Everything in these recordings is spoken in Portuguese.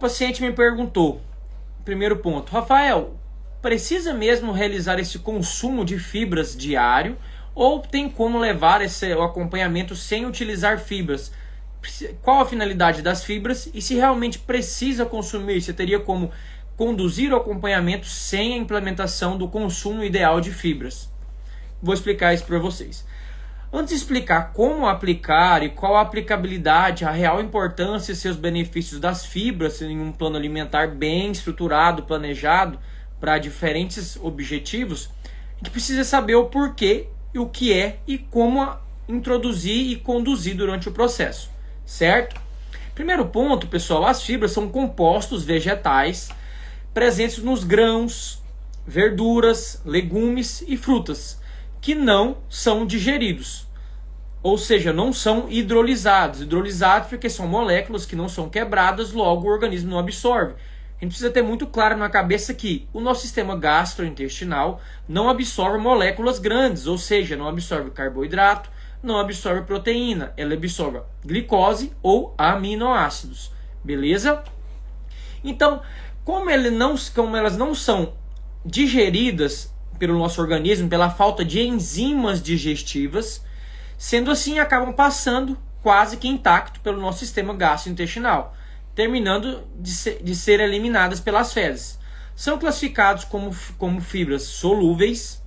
O paciente me perguntou, primeiro ponto, Rafael, precisa mesmo realizar esse consumo de fibras diário ou tem como levar o acompanhamento sem utilizar fibras? Qual a finalidade das fibras e se realmente precisa consumir, você teria como conduzir o acompanhamento sem a implementação do consumo ideal de fibras? Vou explicar isso para vocês. Antes de explicar como aplicar e qual a aplicabilidade, a real importância e seus benefícios das fibras em um plano alimentar bem estruturado, planejado para diferentes objetivos, a gente precisa saber o porquê e o que é e como introduzir e conduzir durante o processo, certo? Primeiro ponto, pessoal, as fibras são compostos vegetais presentes nos grãos, verduras, legumes e frutas, que não são digeridos, ou seja, não são hidrolisados. Hidrolisados porque são moléculas que não são quebradas, logo o organismo não absorve. A gente precisa ter muito claro na cabeça que o nosso sistema gastrointestinal não absorve moléculas grandes, ou seja, não absorve carboidrato, não absorve proteína, ela absorve glicose ou aminoácidos, beleza? Então, como elas não são digeridas pelo nosso organismo, pela falta de enzimas digestivas, sendo assim, acabam passando quase que intacto pelo nosso sistema gastrointestinal, terminando de ser eliminadas pelas fezes. São classificados como fibras solúveis,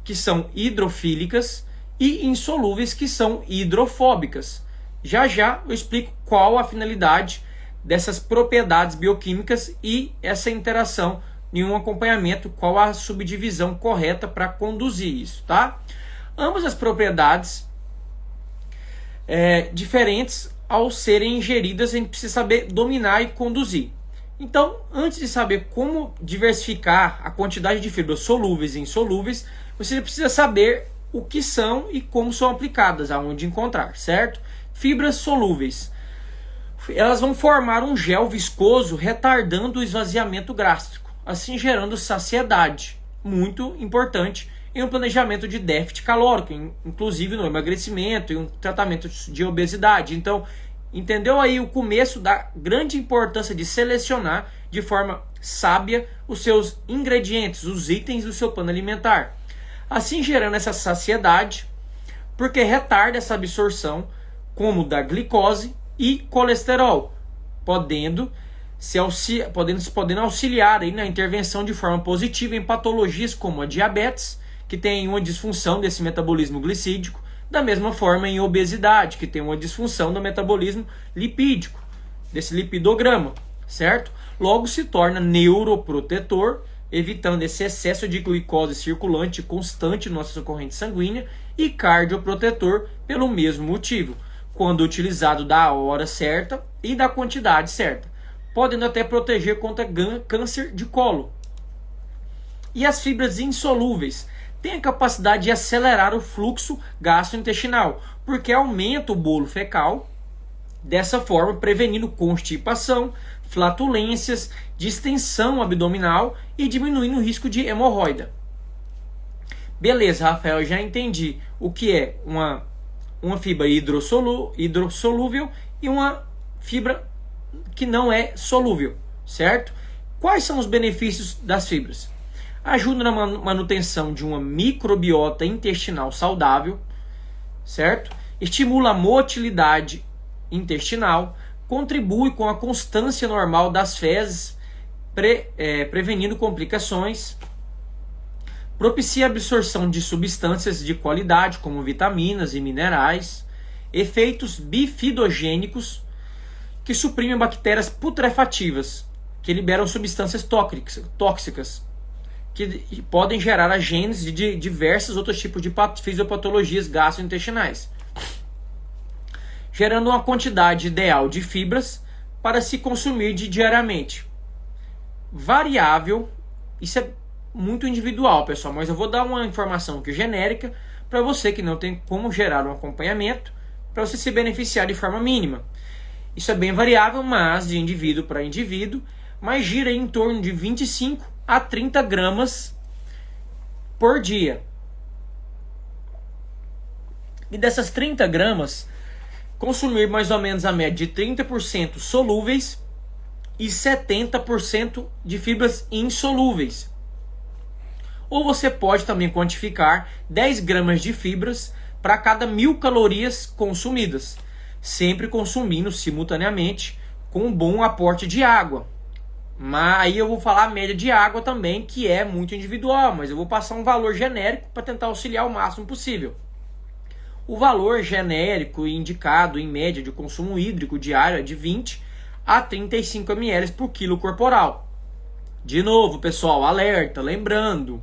que são hidrofílicas, e insolúveis, que são hidrofóbicas. Já já eu explico qual a finalidade dessas propriedades bioquímicas e essa interação em um acompanhamento, qual a subdivisão correta para conduzir isso, tá? Ambas as propriedades diferentes, ao serem ingeridas, a gente precisa saber dominar e conduzir. Então, antes de saber como diversificar a quantidade de fibras solúveis e insolúveis, você precisa saber o que são e como são aplicadas, aonde encontrar, certo? Fibras solúveis. Elas vão formar um gel viscoso retardando o esvaziamento gástrico, assim gerando saciedade, muito importante em um planejamento de déficit calórico, inclusive no emagrecimento e um tratamento de obesidade. Então, entendeu aí o começo da grande importância de selecionar de forma sábia os seus ingredientes, os itens do seu plano alimentar, assim gerando essa saciedade, porque retarda essa absorção como da glicose e colesterol, podendo auxiliar aí na intervenção de forma positiva em patologias como a diabetes, que tem uma disfunção desse metabolismo glicídico, da mesma forma em obesidade, que tem uma disfunção do metabolismo lipídico, desse lipidograma, certo? Logo se torna neuroprotetor, evitando esse excesso de glicose circulante constante na nossa corrente sanguínea, e cardioprotetor pelo mesmo motivo, quando utilizado da hora certa e da quantidade certa, podendo até proteger contra câncer de colo. E as fibras insolúveis têm a capacidade de acelerar o fluxo gastrointestinal, porque aumenta o bolo fecal, dessa forma prevenindo constipação, flatulências, distensão abdominal e diminuindo o risco de hemorroida. Beleza, Rafael, eu já entendi o que é uma fibra hidrossolúvel e uma fibra que não é solúvel, certo? Quais são os benefícios das fibras? Ajuda na manutenção de uma microbiota intestinal saudável, certo? Estimula a motilidade intestinal, contribui com a constância normal das fezes, prevenindo complicações, propicia a absorção de substâncias de qualidade, como vitaminas e minerais, efeitos bifidogênicos, que suprimem bactérias putrefativas, que liberam substâncias tóxicas, que podem gerar a gênese de diversos outros tipos de fisiopatologias gastrointestinais, gerando uma quantidade ideal de fibras para se consumir diariamente. Variável, isso é muito individual, pessoal, mas eu vou dar uma informação aqui genérica para você que não tem como gerar um acompanhamento, para você se beneficiar de forma mínima. Isso é bem variável, mas de indivíduo para indivíduo, mas gira em torno de 25 a 30 gramas por dia. E dessas 30 gramas, consumir mais ou menos a média de 30% solúveis e 70% de fibras insolúveis. Ou você pode também quantificar 10 gramas de fibras para cada 1.000 calorias consumidas, sempre consumindo simultaneamente com um bom aporte de água. Mas aí eu vou falar a média de água também, que é muito individual, mas eu vou passar um valor genérico para tentar auxiliar o máximo possível. O valor genérico e indicado em média de consumo hídrico diário é de 20 a 35 ml por quilo corporal. De novo, pessoal, alerta, lembrando,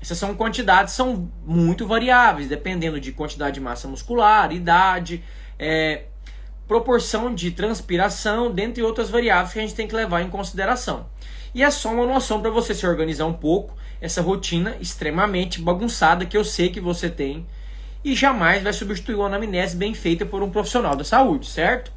essas são quantidades são muito variáveis, dependendo de quantidade de massa muscular, idade, proporção de transpiração, dentre outras variáveis que a gente tem que levar em consideração. E é só uma noção para você se organizar um pouco essa rotina extremamente bagunçada que eu sei que você tem, e jamais vai substituir uma anamnese bem feita por um profissional da saúde, certo?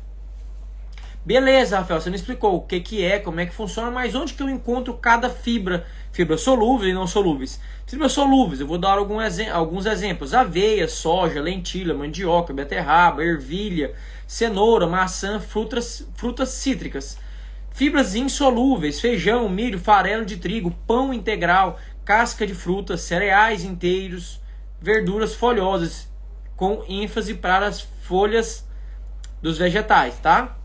Beleza, Rafael, você me explicou o que é, como é que funciona, mas onde que eu encontro cada fibra? Fibras solúveis e não solúveis. Fibras solúveis, eu vou dar alguns exemplos. Aveia, soja, lentilha, mandioca, beterraba, ervilha, cenoura, maçã, frutas cítricas. Fibras insolúveis, feijão, milho, farelo de trigo, pão integral, casca de frutas, cereais inteiros, verduras folhosas, com ênfase para as folhas dos vegetais, tá?